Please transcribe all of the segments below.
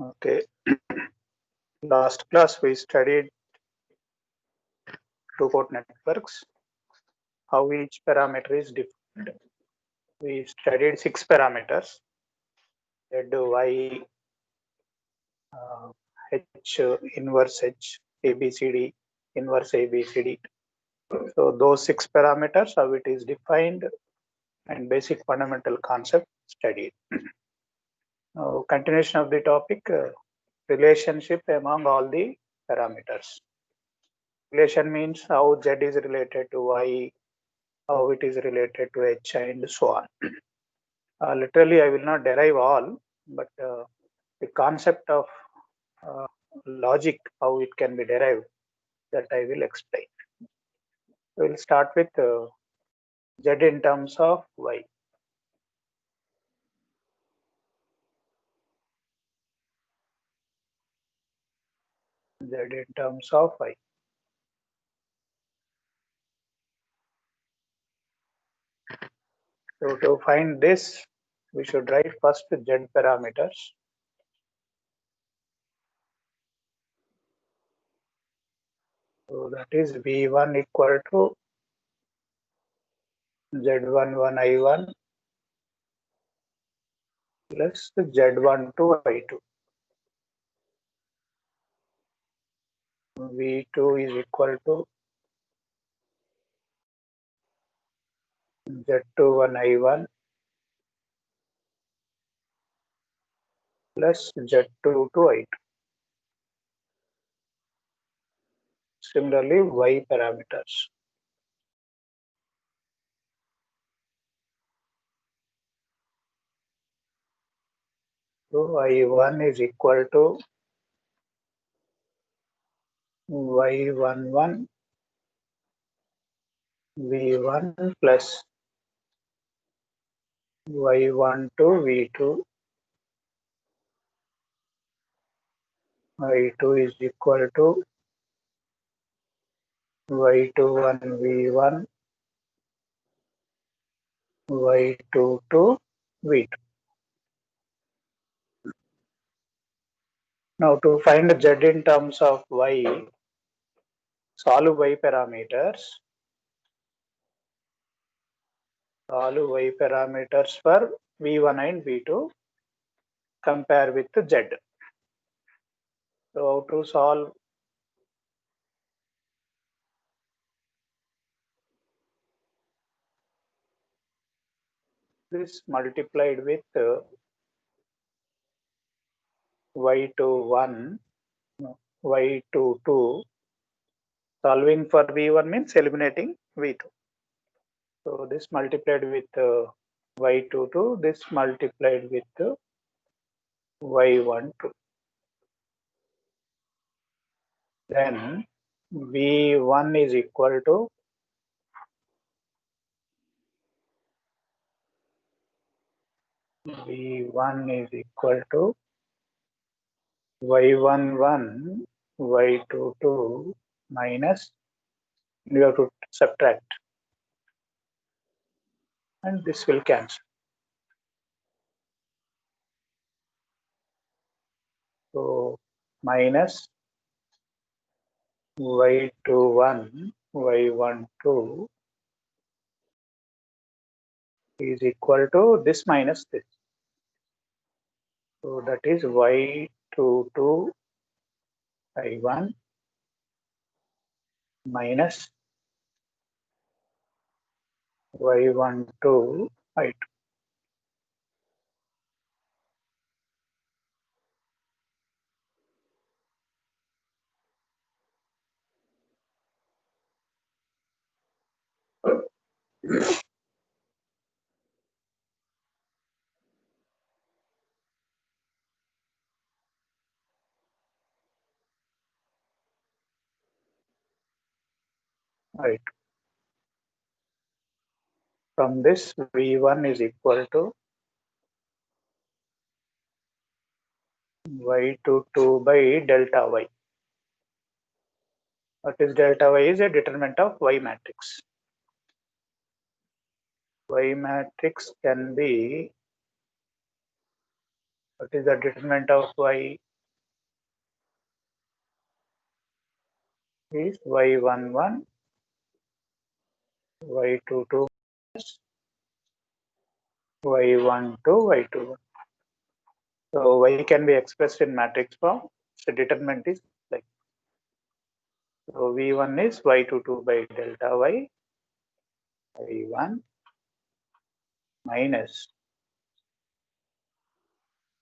Okay, last class we studied two-port networks, how each parameter is defined. We studied 6 parameters, Z, Y, uh, H, inverse H, ABCD, inverse ABCD. So those 6 parameters, how it is defined, and basic fundamental concept studied. Continuation of the topic, relationship among all the parameters. Relation means how Z is related to Y, how it is related to H, and so on. Literally, I will not derive all, but the concept of uh, logic, how it can be derived, that I will explain. We will start with Z in terms of Y. Z in terms of Y. So to find this, we should write first Z parameters. So that is V1 equal to Z11I1 plus Z12I2. V2 is equal to Z21I1 plus Z22I2. Similarly, Y parameters. So I1 is equal to Y11 V1 plus Y12 V2. I2 is equal to Y21 V1 Y22 V2. Now to find Z in terms of Y, solve Y parameters. Solve Y parameters for V1 and V2. Compare with Z. So how to solve? This multiplied with Y21, Y22. Solving for V1 means eliminating V2. So this multiplied with Y22, this multiplied with Y12. Then V1 is equal to Y11 Y22 minus, you have to subtract, and this will cancel. So minus Y21 Y12 is equal to this minus this. So that is Y22 I1 minus Y12 I2. Right. From this, V1 is equal to Y22 by delta Y. What is delta Y? Is a determinant of Y matrix. Y matrix can be, what is the determinant of Y? is y11, y22, y12, y21. So y can be expressed in matrix form. So determinant is like, so v1 is y22 by delta y, y1 minus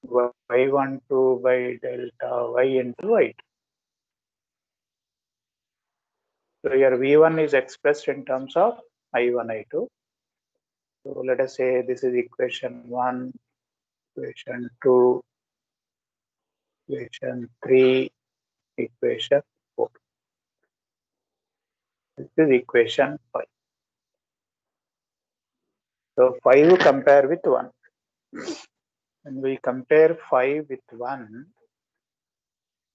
y12 by delta y into y2. So here v1 is expressed in terms of i1, i2. So let us say this is equation 1, equation 2, equation 3, equation 4. This is equation 5. So 5 compare with 1. When we compare 5 with 1,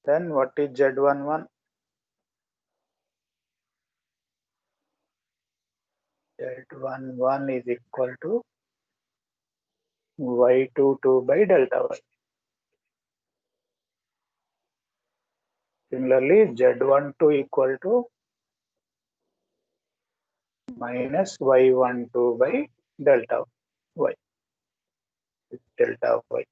then what is Z11? Z11 is equal to y22 by delta y. Similarly, Z12 equal to minus y12 by delta y. Delta y.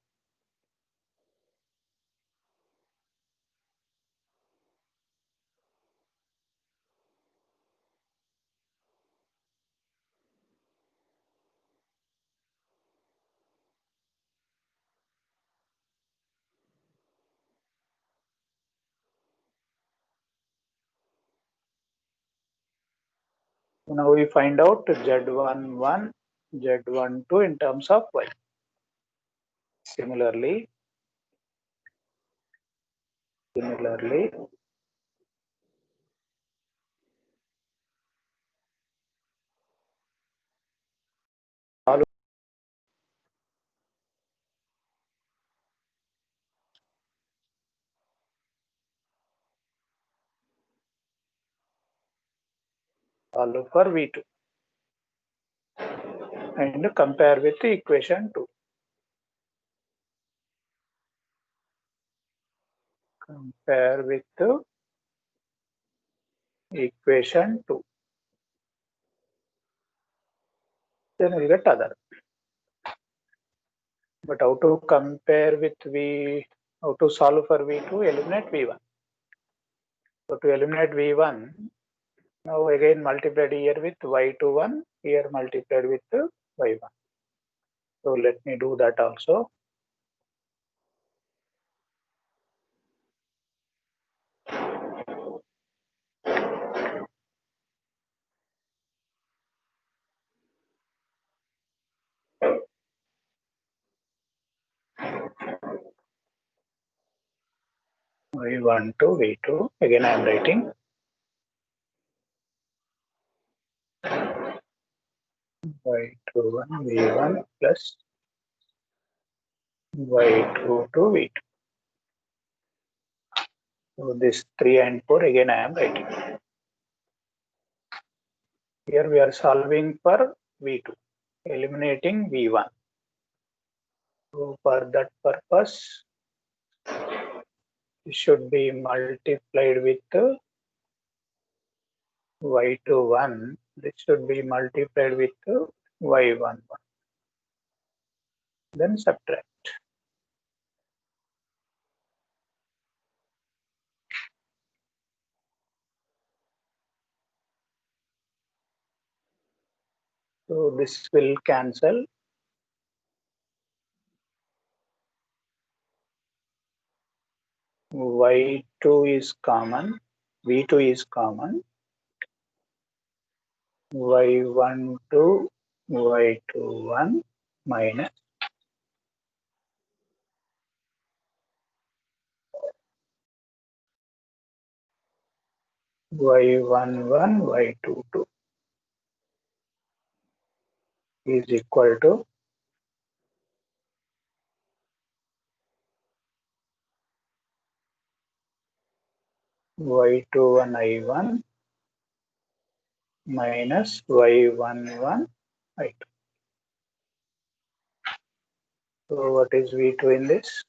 Now we find out Z11, Z12 in terms of y. Similarly, solve for V2 and compare with equation 2. Compare with equation 2. Then we'll get other. But how to compare with how to solve for V2? Eliminate V1. So to eliminate V1, now again multiplied here with y21, here multiplied with y1. So let me do that also. y1 to v2. Again I am writing y21 v1 plus y2 to v2. So this 3 and 4 again I am writing. Here we are solving for v2, eliminating v1. So for that purpose, it should be multiplied with y21. This should be multiplied with y11. Then subtract. So this will cancel. Y2 is common. V2 is common. Y12, Y21 minus Y11, Y22 is equal to Y21 I1 minus Y11 I2. So what is V2 in this?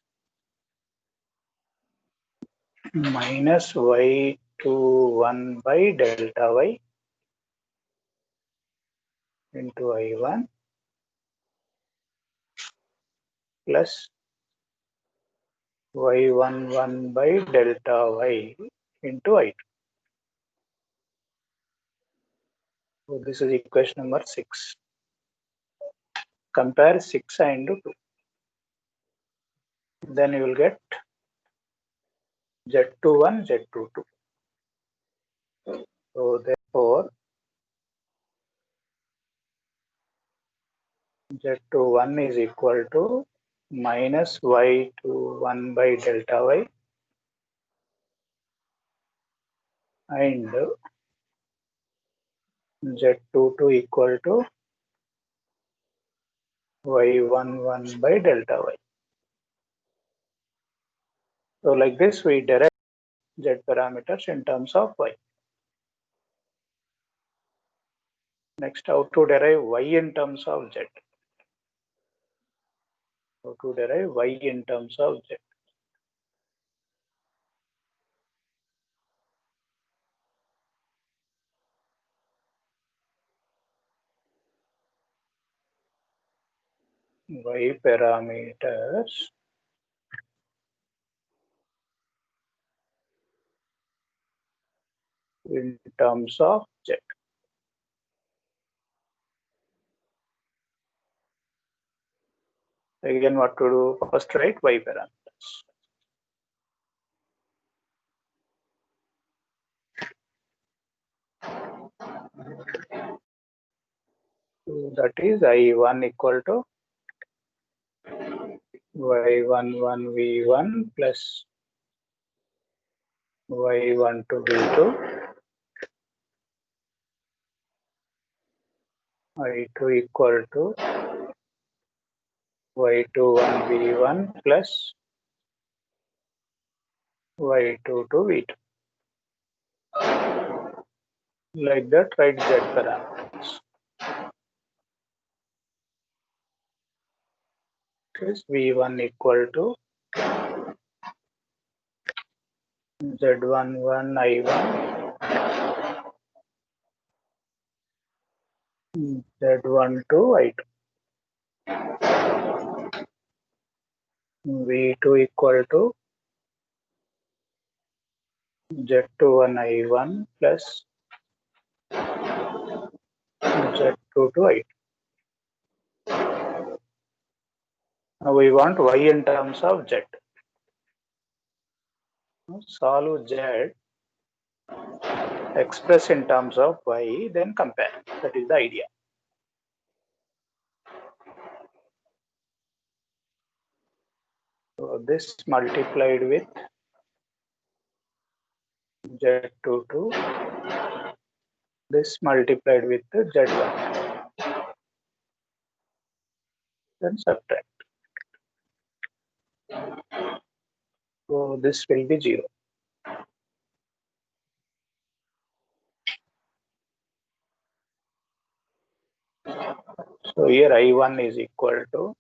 Minus Y12 y21 by delta y into I1 plus y11 by delta y into I2. So this is equation number 6. Compare 6 and 2. Then you will get Z21, Z22. So therefore, Z21 is equal to minus y21 by delta y and Z22 equal to y11 by delta y. So like this we derive Z parameters in terms of y. Next, how to derive y in terms of Z. How to derive y in terms of Z. Y parameters in terms of Z. Again, what to do? First, write y parameters. So that is I1 equal to y11 v1 plus y12 v2. I2 equal to y21 v1 plus y22 v2. Like that, write Z parameters. Is v1 equal to z11 I1 z12 I2. v2 equal to z21 I1 plus z22 I2. Now we want y in terms of z. Solve z, express in terms of y, then compare. That is the idea. So this multiplied with z22, this multiplied with z1, then subtract. So this will be 0. So here I1 is equal to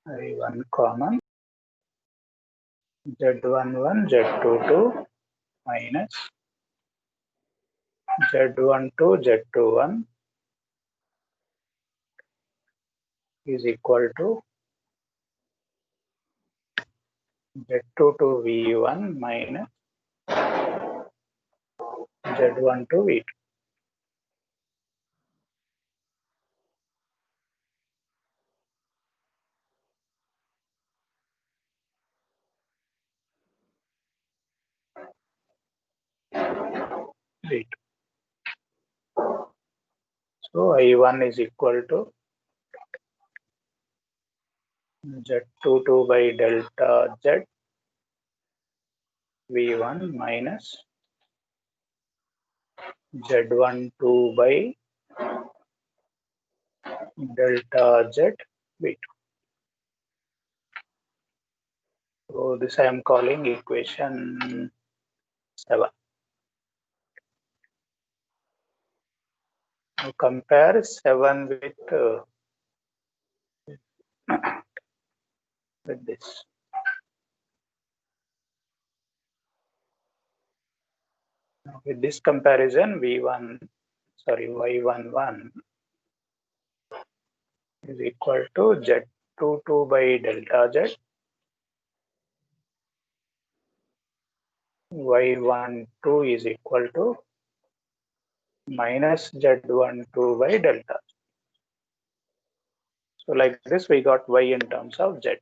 I1 common Z11 Z22 minus Z12 Z21 is equal to Z22 V1 minus Z12 V2. So I1 is equal to Z22 by delta Z V1 minus Z12 by delta Z V2. So this I am calling equation 7. compare 7 with this. With this comparison, y11 is equal to z22 by delta z, y12 is equal to minus z12 by delta. So like this, we got y in terms of z.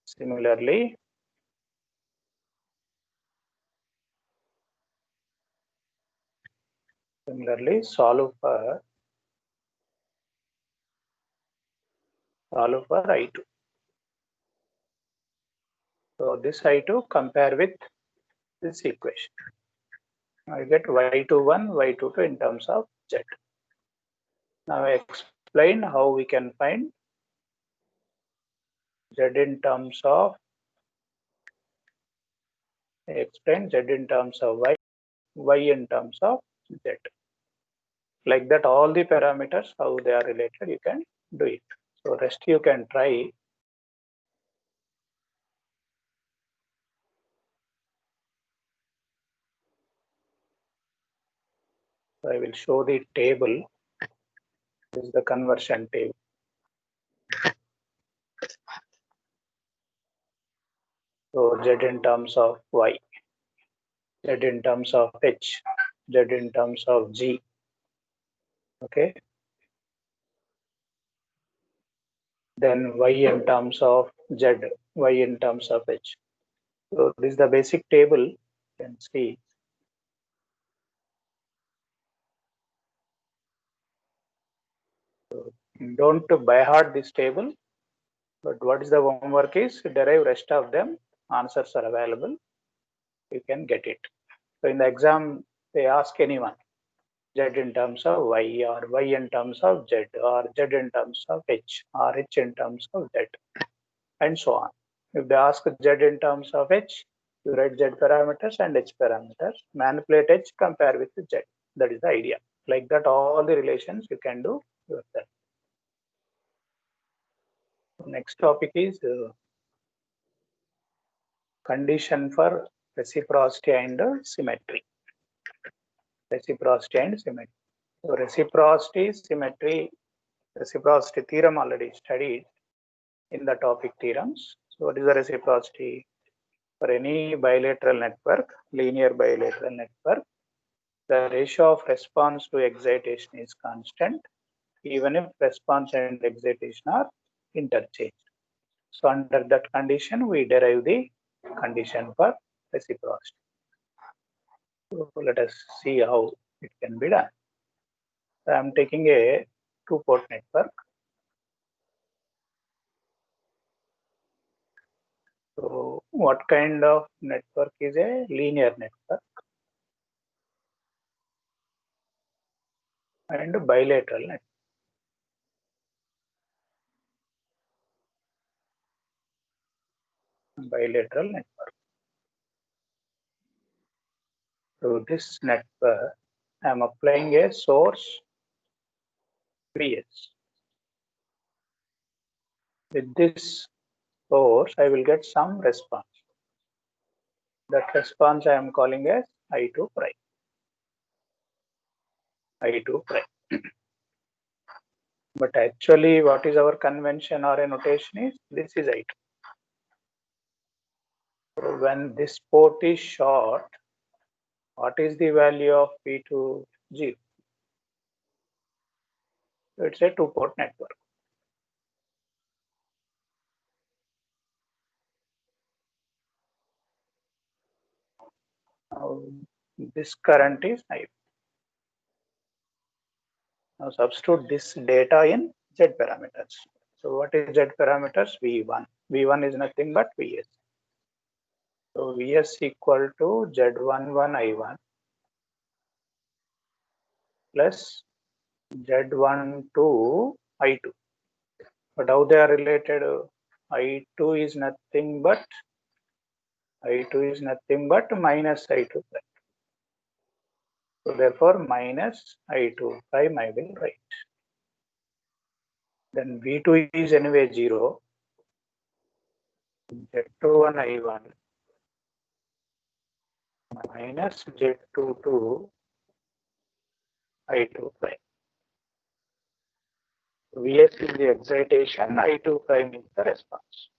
Similarly, solve for I2. So this I2 compare with this equation. I get y21, y22 in terms of z. Now I explain how we can find z in terms of y in terms of z. Like that, all the parameters, how they are related, you can do it. So rest you can try. So I will show the table. This is the conversion table. So z in terms of y, z in terms of h, z in terms of g. Okay. Then y in terms of z, y in terms of h. So this is the basic table. You can see. So don't by heart this table, but what is the homework is derive rest of them. Answers are available. You can get it. So in the exam, they ask anyone z in terms of y, or y in terms of z, or z in terms of h, or h in terms of z, and so on. If they ask z in terms of h, you write z parameters and h parameters, manipulate h, compare with z. That is the idea. Like that, all the relations you can do yourself. Next topic is condition for reciprocity and symmetry. Reciprocity and symmetry. So reciprocity, symmetry, reciprocity theorem already studied in the topic theorems. So what is the reciprocity? For any bilateral network, linear bilateral network, the ratio of response to excitation is constant, even if response and excitation are interchanged. So under that condition, we derive the condition for reciprocity. So let us see how it can be done. So I am taking a two-port network. So what kind of network is a linear network and a bilateral network? Bilateral network. So this network, I am applying a source Vs. With this source, I will get some response. That response I am calling as I2 prime. I2 prime. But actually, what is our convention or a notation is this is I2. So when this port is short, what is the value of P2 0? So it's a two-port network. Now, this current is I. Now substitute this data in Z parameters. So what is Z parameters? V1. V1 is nothing but Vs. So Vs equal to Z11 I1 plus Z12 I2. But how they are related? I2 is nothing but minus I2. So therefore minus I2 prime I will write. Then V2 is anyway 0. Z21 I1 minus Z22 I2 prime. Vs is the excitation, I2 prime is the response.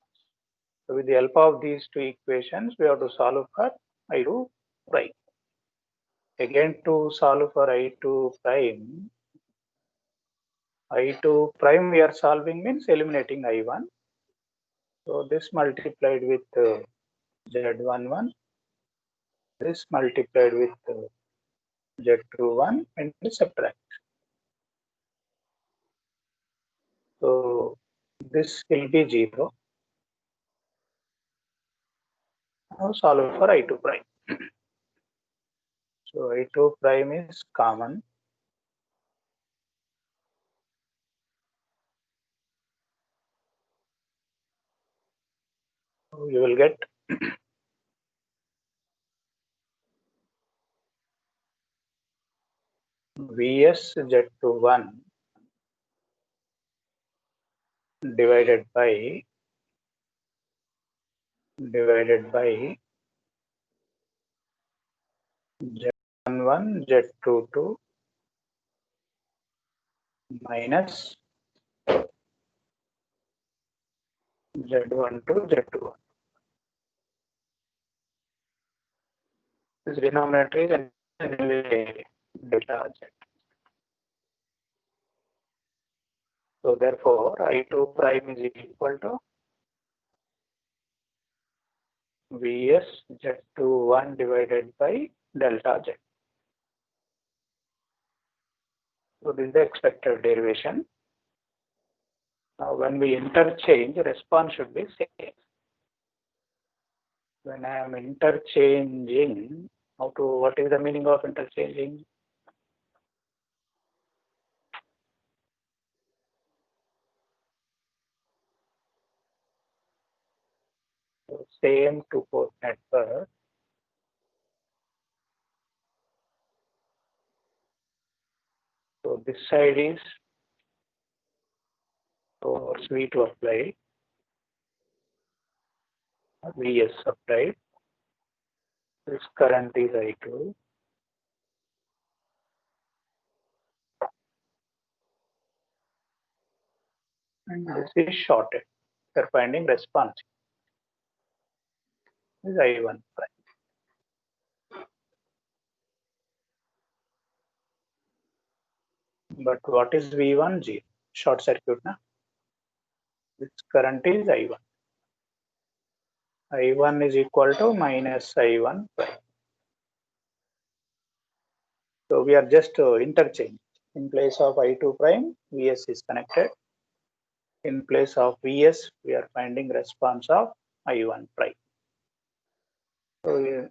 So with the help of these two equations, we have to solve for I2 prime. Again, to solve for I2 prime we are solving means eliminating I1. So this multiplied with Z11, this multiplied with Z21 and subtract. So this will be 0. Now solve for I2 prime. So I2 prime is common. So you will get Vs Z21 divided by Z11 Z22 minus Z12 Z21. This denominator is anyway delta Z. So therefore I2 prime is equal to Vs Z21 divided by delta Z. So this is the expected derivation. Now when we interchange, response should be same. When I am interchanging, what is the meaning of interchanging? So same two-port network. So this side is source V2 applied, Vs applied. This current is I2. And this is shorted. We are finding response. This is I1 prime. But what is V1? 0. Short circuit. Na? This current is I1. I1 is equal to minus I1 prime. So we are just interchanging. In place of I2 prime, Vs is connected. In place of Vs, we are finding response of I1 prime. So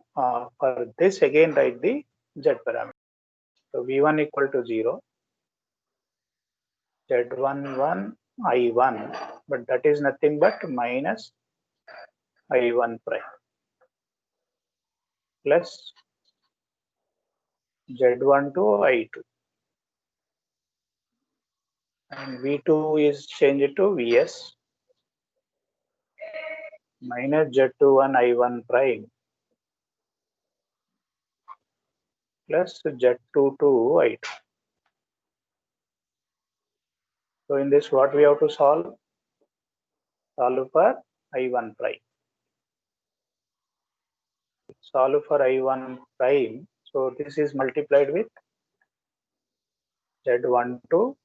for this again write the Z parameter. So V1 equal to 0, Z11 I1, but that is nothing but minus I1 prime plus Z12 I2. And V2 is changed to Vs minus Z21 I1 prime plus Z22 I2. So in this, what we have to solve? Solve for I1 prime. Solve for I1 prime. So this is multiplied with Z12.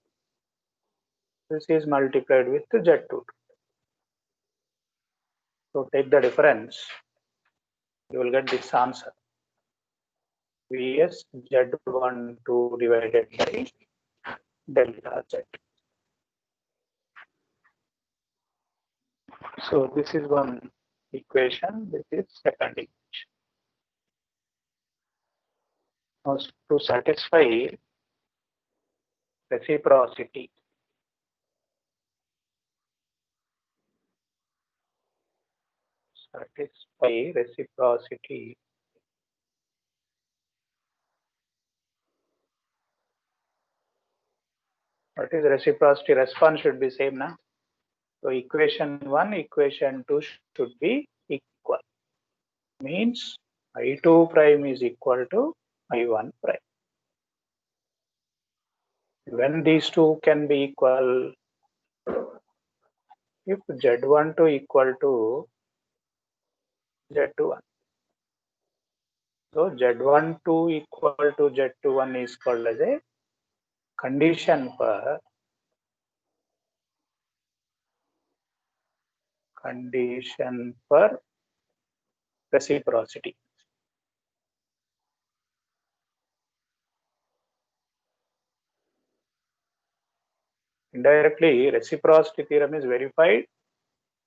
This is multiplied with Z22. So take the difference. You will get this answer. Vs Z12 divided by delta Z. So this is one equation. This is second equation. Now to satisfy reciprocity, What is reciprocity? Response should be same, na? So equation 1, equation 2 should be equal. Means I2 prime is equal to I1 prime. When these two can be equal, if Z12 equal to Z21. So Z12 equal to Z21 is called as a condition for reciprocity. Indirectly, reciprocity theorem is verified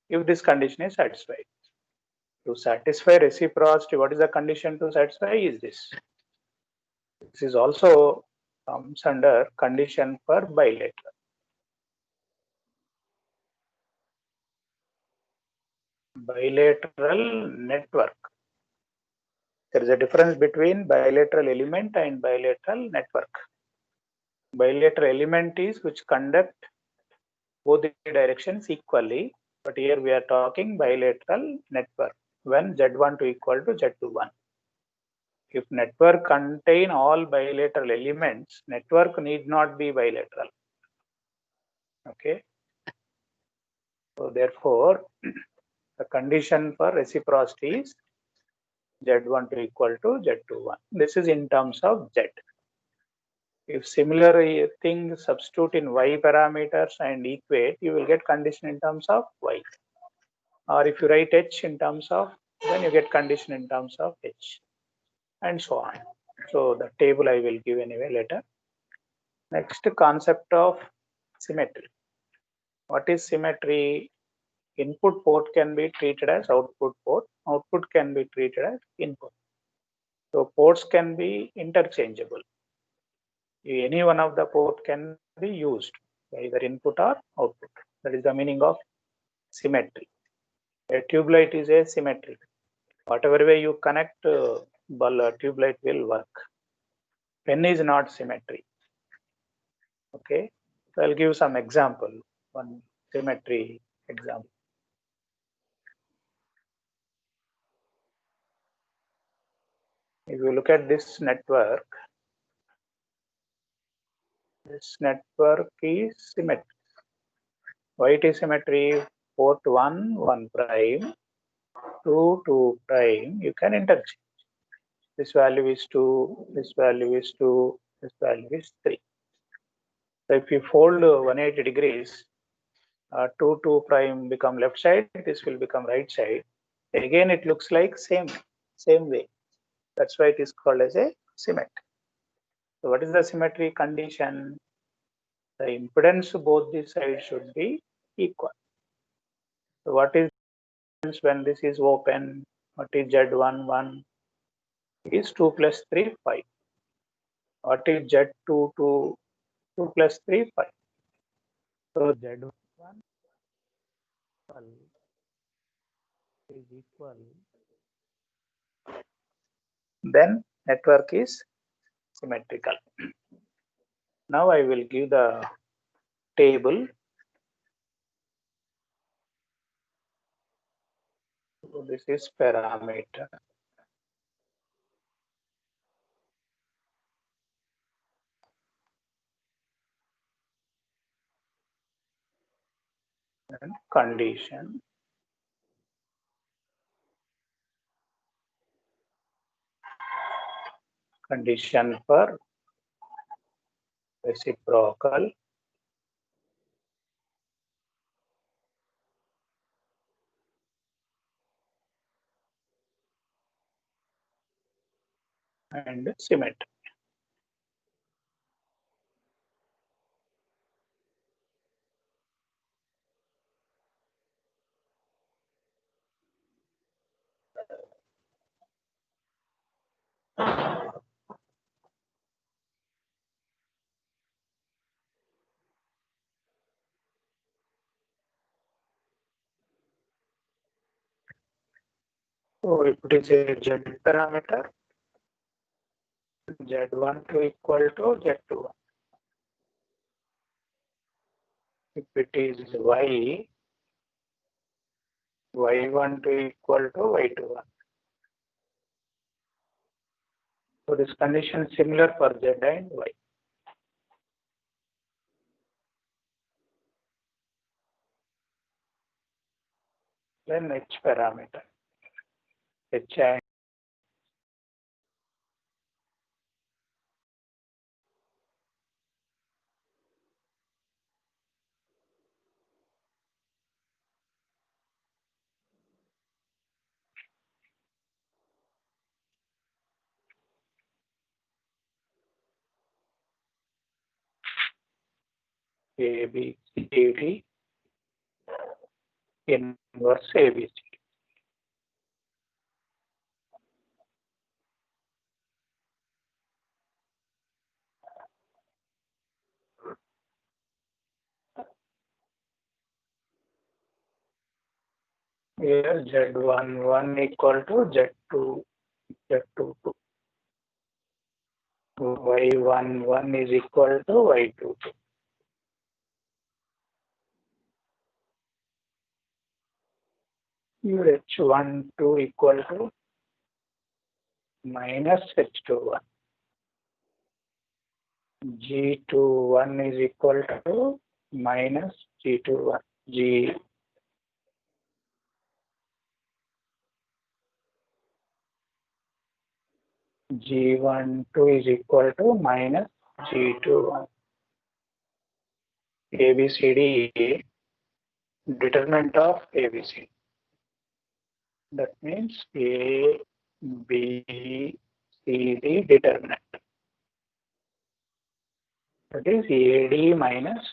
if this condition is satisfied. To satisfy reciprocity, what is the condition to satisfy is this. This is also comes under condition for bilateral. Bilateral network. There is a difference between bilateral element and bilateral network. Bilateral element is which conduct both the directions equally, but here we are talking bilateral network when Z12 equal to Z21. If network contain all bilateral elements, network need not be bilateral. Okay. So therefore, the condition for reciprocity is Z12 equal to Z21. This is in terms of Z. If similar thing substitute in Y parameters and equate, you will get condition in terms of Y. Or if you write H in terms of, then you get condition in terms of H. And so on. So the table I will give anyway later. Next, concept of symmetry. What is symmetry? Input port can be treated as output port. Output can be treated as input. So ports can be interchangeable. Any one of the port can be used, either input or output. That is the meaning of symmetry. A tube light is a symmetry. Whatever way you connect, tube light will work. Pen is not symmetry. Okay, so I'll give some example. One symmetry example. If you look at this network is symmetry. Why it is symmetry? Port 1, 1 prime, 2, 2 prime, you can interchange. This value is 2, this value is 2, this value is 3. So if you fold 180 degrees, 2, 2 prime become left side, this will become right side. Again, it looks like same way. That's why it is called as a symmetry. So what is the symmetry condition? The impedance both these sides should be equal. So what is when this is open? What is Z11 is 2 plus 3, 5. What is Z22? 2 plus 3, 5. So Z1 is equal. Then network is symmetrical. Now I will give the table. So this is parameter. And condition. Condition for reciprocal. And symmetry. So if it is a Z parameter, Z12 equal to Z21. If it is y, y12 equal to y21. So this condition is similar for z and y. Then h parameter, h and A, B, C, D, inverse A, B, C. Here Z11 equal to Z2, Z22. Y11 is equal to Y22. Here H12 equal to minus H21. G21 is equal to minus G21. G12 is equal to minus G21. ABCD, determinant of ABCD. That means A, B, C, D determinant. That is AD minus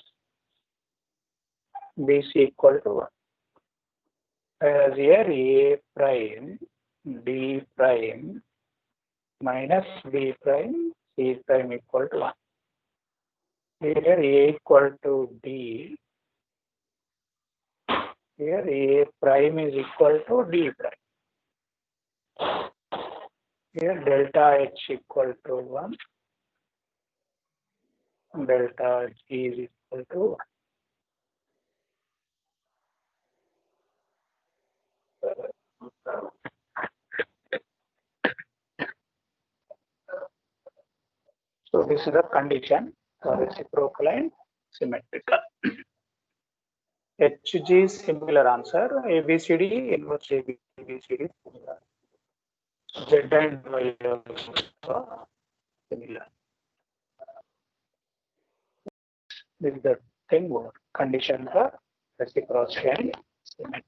BC equal to 1. Whereas here A prime, D prime minus B prime, C prime equal to 1. Here A equal to D. Here A prime is equal to D prime. Here delta H equal to 1. Delta G is equal to 1. So this is the condition for reciprocal and symmetrical. HG is similar answer. ABCD inverse ABCD similar. Z and Y also similar. This is the thing what condition for reciprocity and symmetry.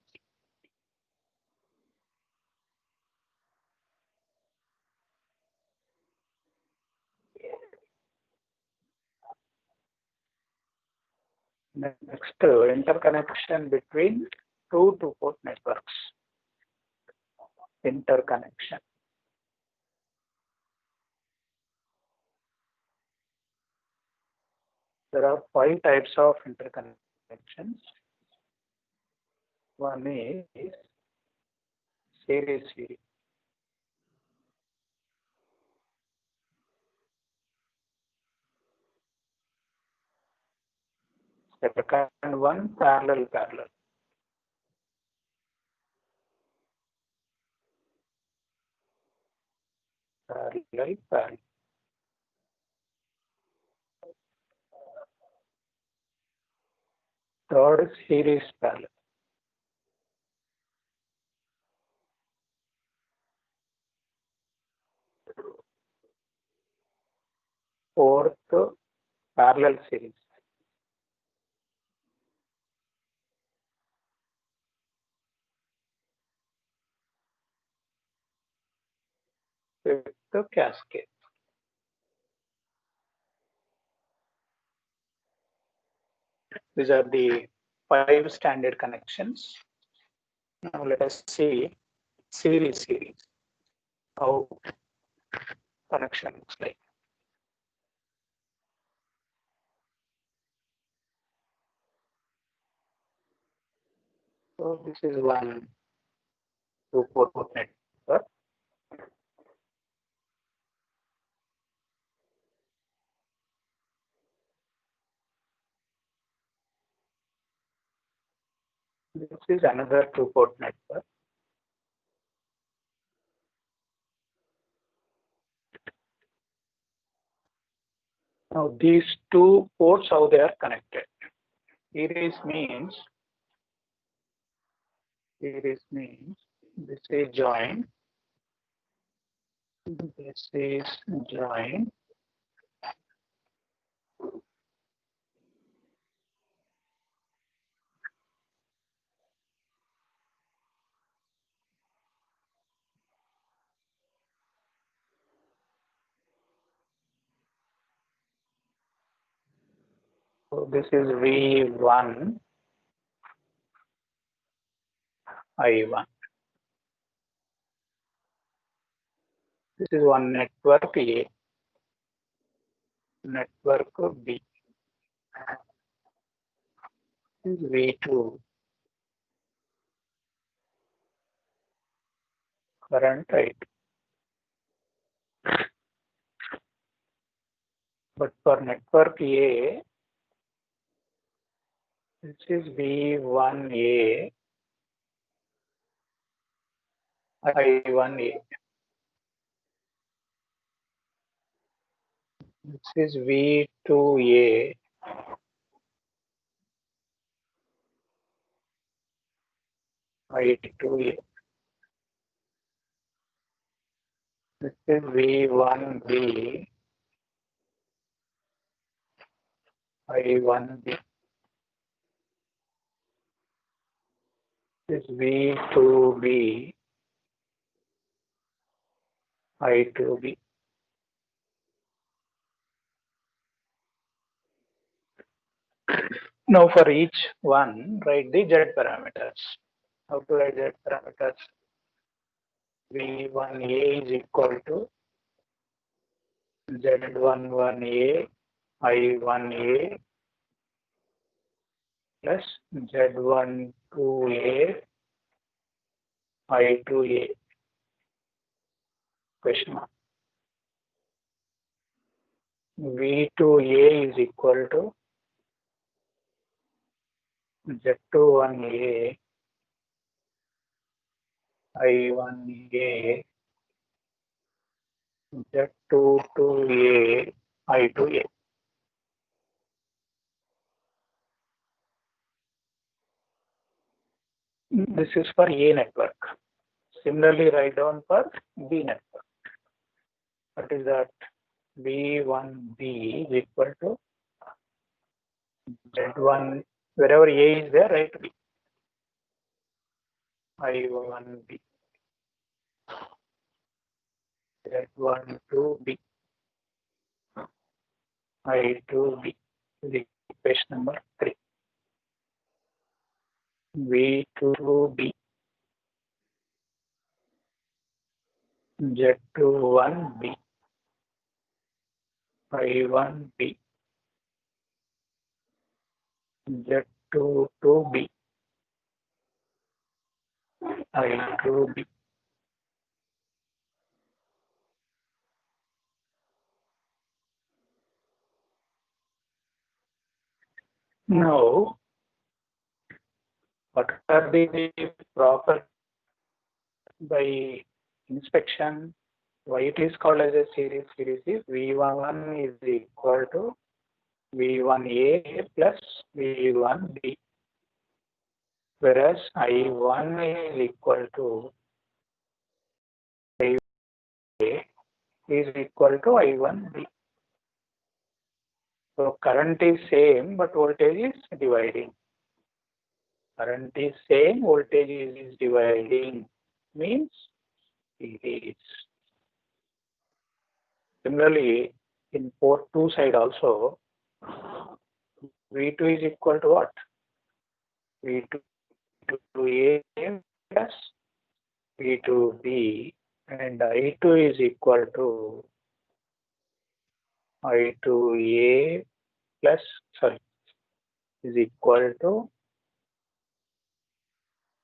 Next, interconnection between two two-port networks. Interconnection. There are 5 types of interconnections. One is series. Second one, parallel. Parallel. Third, series parallel. Fourth, parallel series. Fifth, cascade. These are the 5 standard connections. Now let us see series. How connection looks like. So this is one two-port network. This is another two-port network. Now these two ports, how they are connected. Series means this is join. This is join. So this is V1, I1. This is one network A, network B. This is V2, current I2. But for network A, this is V1A, I1A. This is V2A, I2A. This is V1B, I1B. This is V2B, I2B. Now for each one, write the Z parameters. How to write Z parameters? V1A is equal to Z11A, I1A plus Z12A, I2A. Question mark. V2A is equal to Z21A, I1A, Z22A, I2A. This is for A network. Similarly, write down for B network. What is that? B1B is equal to Z1, wherever A is there, write B. I1B, Z12B, I2B. This is equation number 3. V2B, Z21B, I1B, Z22B, I2B. Now, what are the proper by inspection? Why it is called as a series? Series is V1 is equal to V1A plus V1B, whereas I1 is equal to I1A is equal to I1B. So current is same, but voltage is dividing. Current is same, voltage is dividing, means it is. Similarly, in port 2 side also, V2 is equal to what? V2A plus V2B, and I2 is equal to I2A plus, is equal to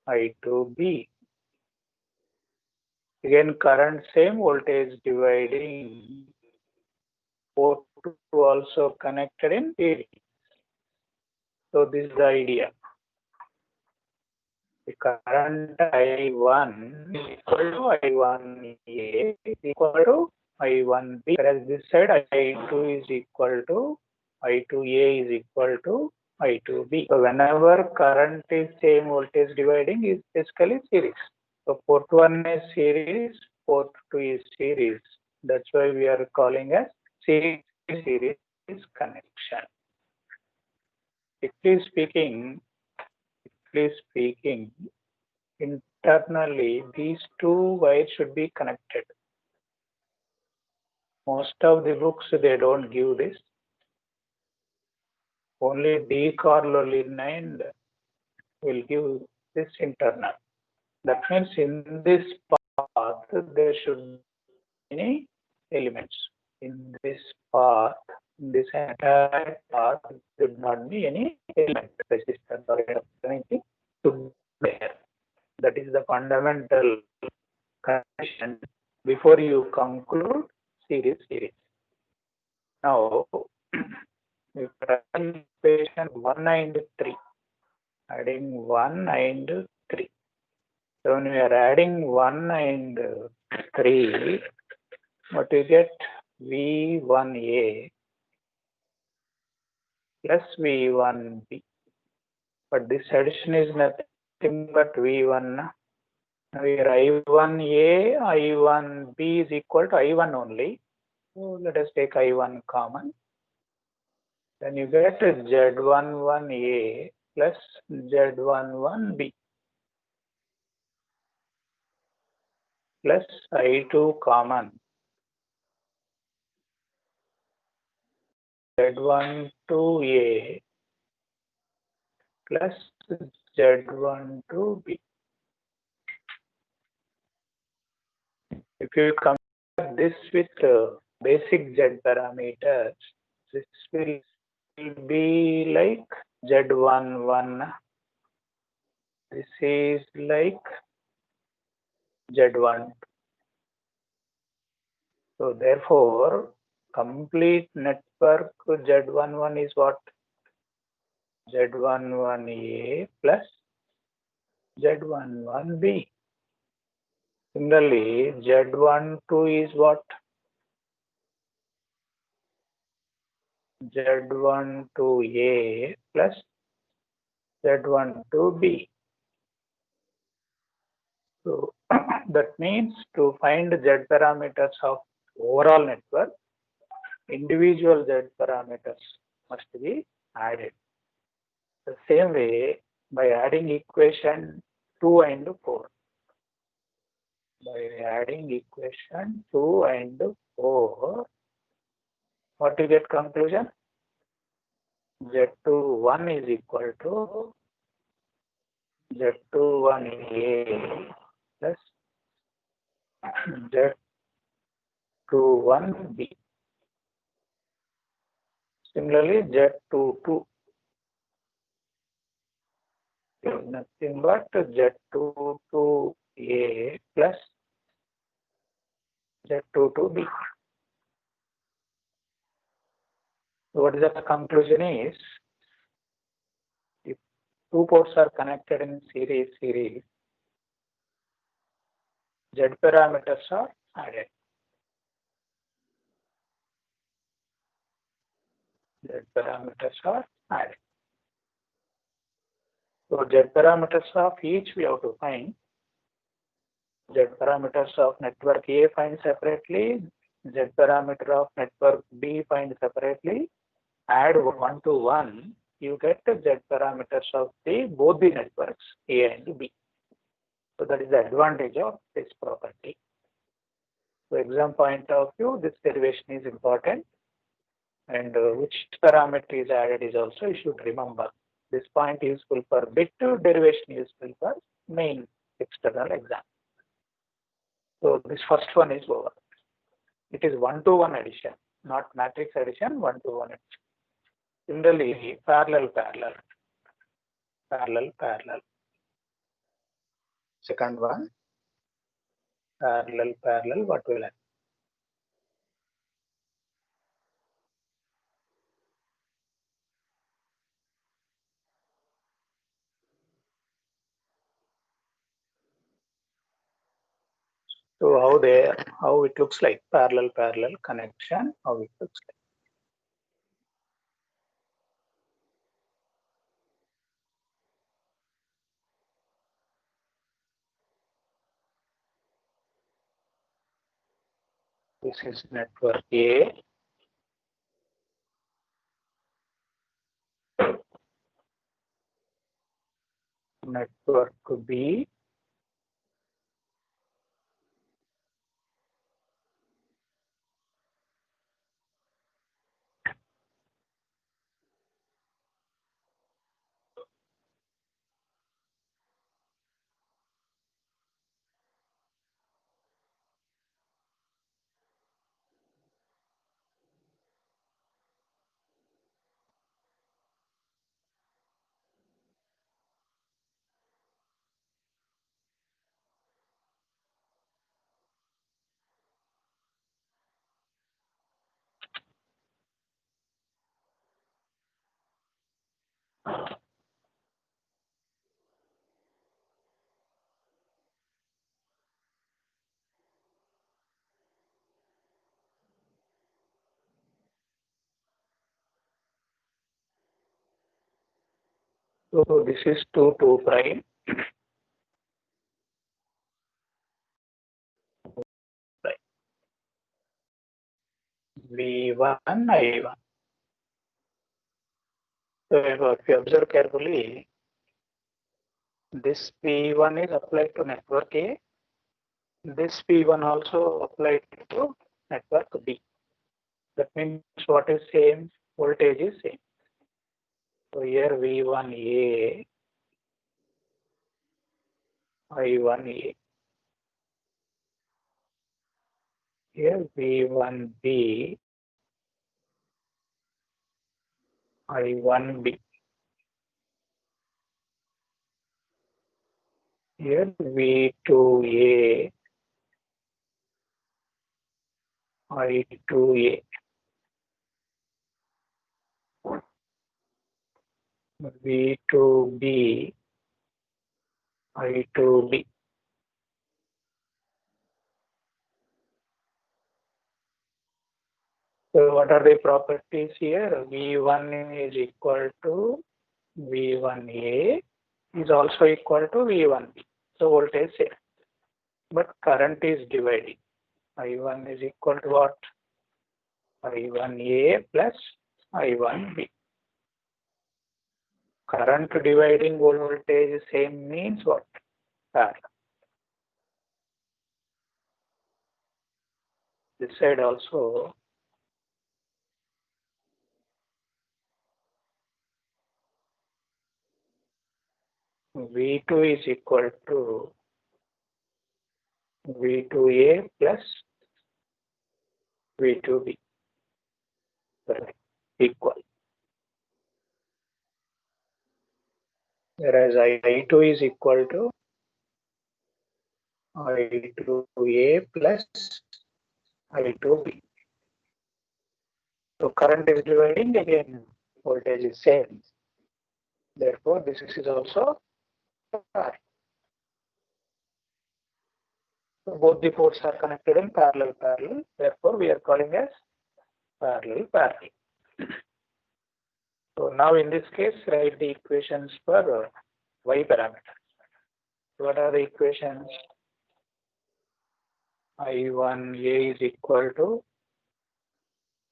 I2B. Again, current same, voltage dividing. Port 2 also connected in series. So this is the idea. the current I1 is equal to I1A is equal to I1B, whereas this side I2 is equal to I2A is equal to I2B. So whenever current is same voltage dividing is basically series. So port 1 is series, port 2 is series. That's why we are calling as series connection. Strictly speaking, internally these two wires should be connected. Most of the books they don't give this. Only D. Carolina will give this internal. That means in this path there should be any elements. In this path, in this entire path, there should not be any element, resistance or anything should be there. That is the fundamental condition before you conclude series. Now, if adding equation 1 and 3, adding 1 and 3. So when we are adding 1 and 3, what you get? V1A plus V1B. But this addition is nothing but V1. Here I1A, I1B is equal to I1 only. So let us take I1 common. Then you get Z11A plus Z11B plus I2 common. Z12A plus Z12B. If you compare this with basic Z parameters, this will be like Z11. This is like Z1. So therefore, complete network Z11 is what? Z11A plus Z11B. Similarly, Z12 is what? Z12A plus Z12B. So that means to find Z parameters of overall network, individual Z parameters must be added. The same way by adding equation 2 and 4. By adding equation 2 and 4, what you get conclusion? Z21 is equal to Z21A plus Z21B. Similarly, Z22 is nothing but Z22A plus Z22B. So what is the conclusion is, if two ports are connected in series, Z parameters are added. Z parameters are added. So Z parameters of each we have to find. Z parameters of network A find separately, Z parameter of network B find separately, add 1 to 1, you get the Z parameters of both the networks A and B. So that is the advantage of this property. So exam point of view, this derivation is important, and which parameter is added is also you should remember. This point is useful for bit, derivation is useful for main external exam. So this first one is over. It is 1-to-1 addition, not matrix addition, 1-to-1 addition. Similarly, parallel. Second one, parallel, what will happen? So how it looks like parallel connection, how it looks like. This is network A. Network B. So this is 2 prime. V1, I1. So if you observe carefully, this P1 is applied to network A. This P1 also applied to network B. That means what is same? Voltage is same. So here V1A, I1A. Here V1B, I1B. Here V2A, I2A. V2B, I2B. So what are the properties here? V1 is equal to V1A is also equal to V1B. So voltage same. But current is dividing. I1 is equal to what? I1A plus I1B. Current dividing voltage same means what? Parallel. This side also V2 is equal to V2A plus V2B. Equal. Whereas I2 is equal to I2A plus I2B. So current is dividing, again voltage is same. Therefore, this is also parallel. So both the ports are connected in parallel. Therefore, we are calling as parallel. So now in this case, write the equations for Y parameter. What are the equations? I1A is equal to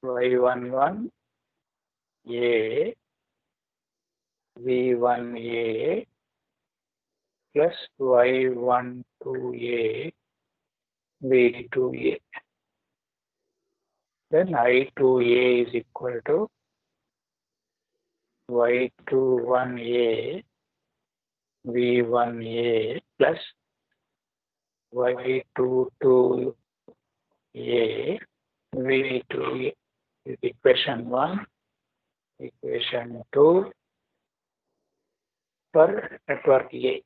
Y11A V1A plus Y12A V2A. Then I2A is equal to Y21A V1A plus Y22A V2A is equation 1. Equation 2 for network A.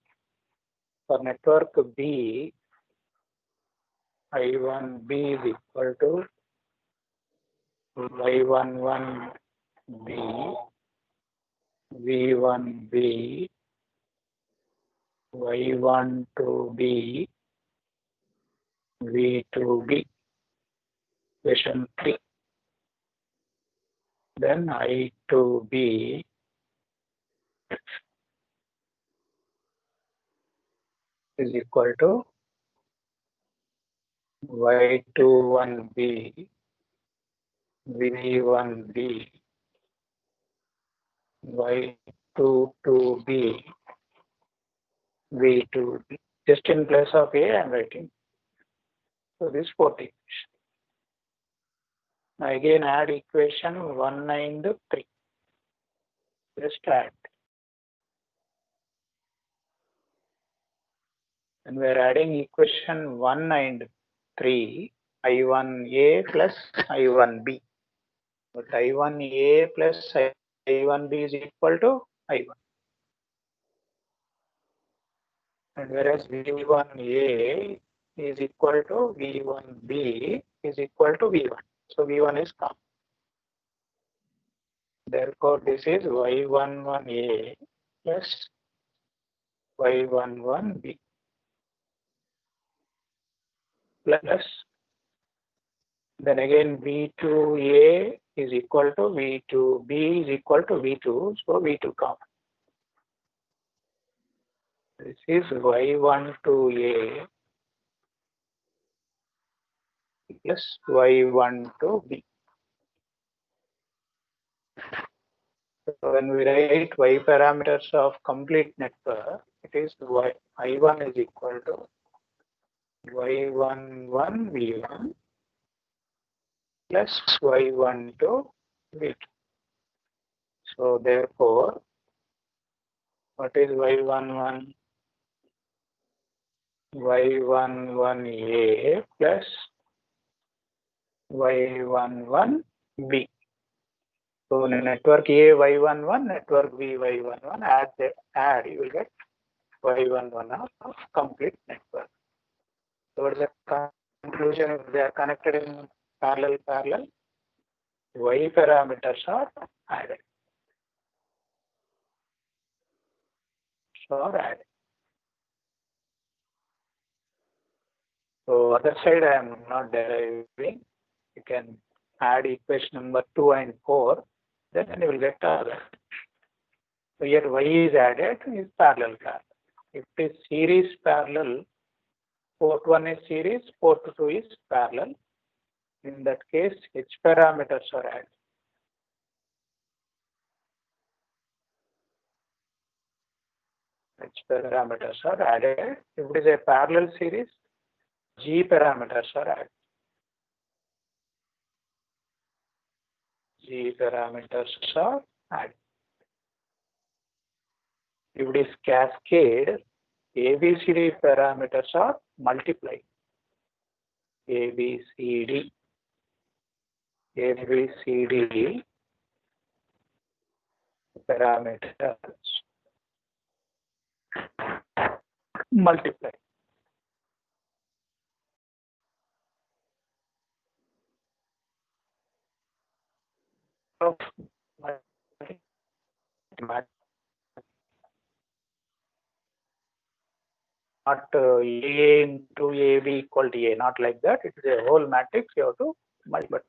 For network B, I1B is equal to Y11B V1B Y12B V2B, equation 3. Then I2B is equal to Y21B, V1B, Y22B, V2B. Just in place of A, I am writing. So this 40. Again add equation 1 and 3. Just add. And we are adding equation 1 and 3, I1A plus I1B. But I1A plus I1B is equal to I1. And whereas V1A is equal to V1B is equal to V1. So V1 is common. Therefore, this is Y11A plus Y11B plus then again V2A is equal to V2B is equal to V2. So V2 common. This is Y12A plus Y12B. So when we write Y parameters of complete network, it is I1 is equal to Y11 V1 plus Y12 V2. So therefore, what is Y11? Y11A plus Y11B. So network A Y11, network B Y11, add, you will get Y11 of complete network. So what is the conclusion? If they are connected in parallel, Y parameters are added. So other side I am not deriving. You can add equation number 2 and 4, then you will get other. So here Y is added is parallel. If it is series parallel, port 1 is series, port 2 is parallel. In that case, H parameters are added. H parameters are added. If it is a parallel series, G parameters are added. G parameters are added. If it is cascade, ABCD parameters are multiplied. ABCD parameters multiplied. Of not A into AB equal to A, not like that. It is a whole matrix. You have to multiply.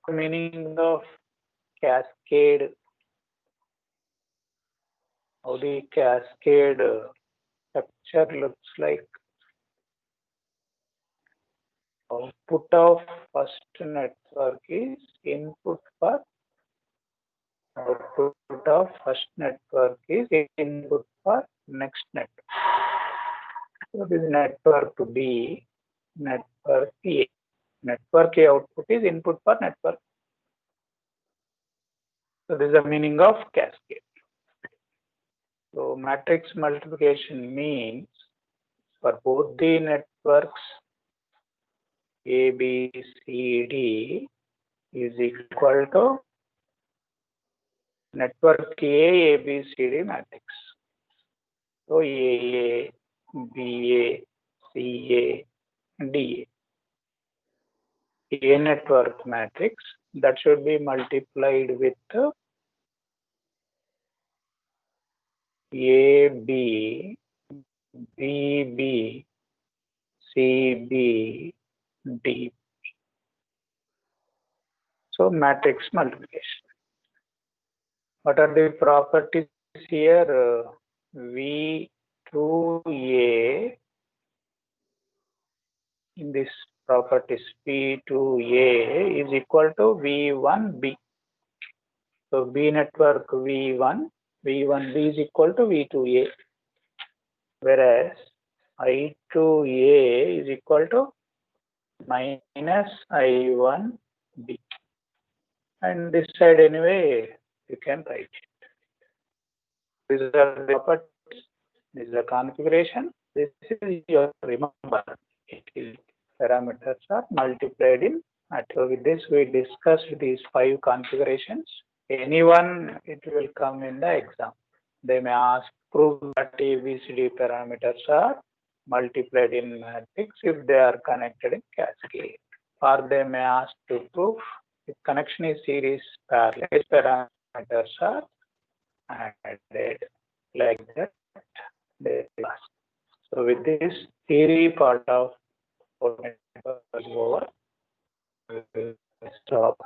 The meaning of cascade, how the cascade structure looks like. Output of first network is input for output of first network is input for next network. So this is network B, network A. Network A output is input for network. So this is the meaning of cascade. So matrix multiplication means for both the networks A, B, C, D is equal to network A, B, C, D matrix. So A, B, C, D. A network matrix that should be multiplied with A, B, B, B, CB, D. So matrix multiplication. What are the properties here? V2A, in this properties V2A is equal to V1B. So B network V1B is equal to V2A, whereas I2A is equal to minus I1B. And this side anyway, you can write it. These are the properties, this is the configuration, this is your remember. Parameters are multiplied in matrix. So with this we discussed these 5 configurations. Anyone, it will come in the exam. They may ask, prove that ABCD parameters are multiplied in matrix if they are connected in cascade. Or they may ask to prove if connection is series parallel, parameters are added, like that. So with this theory part of over, we will stop.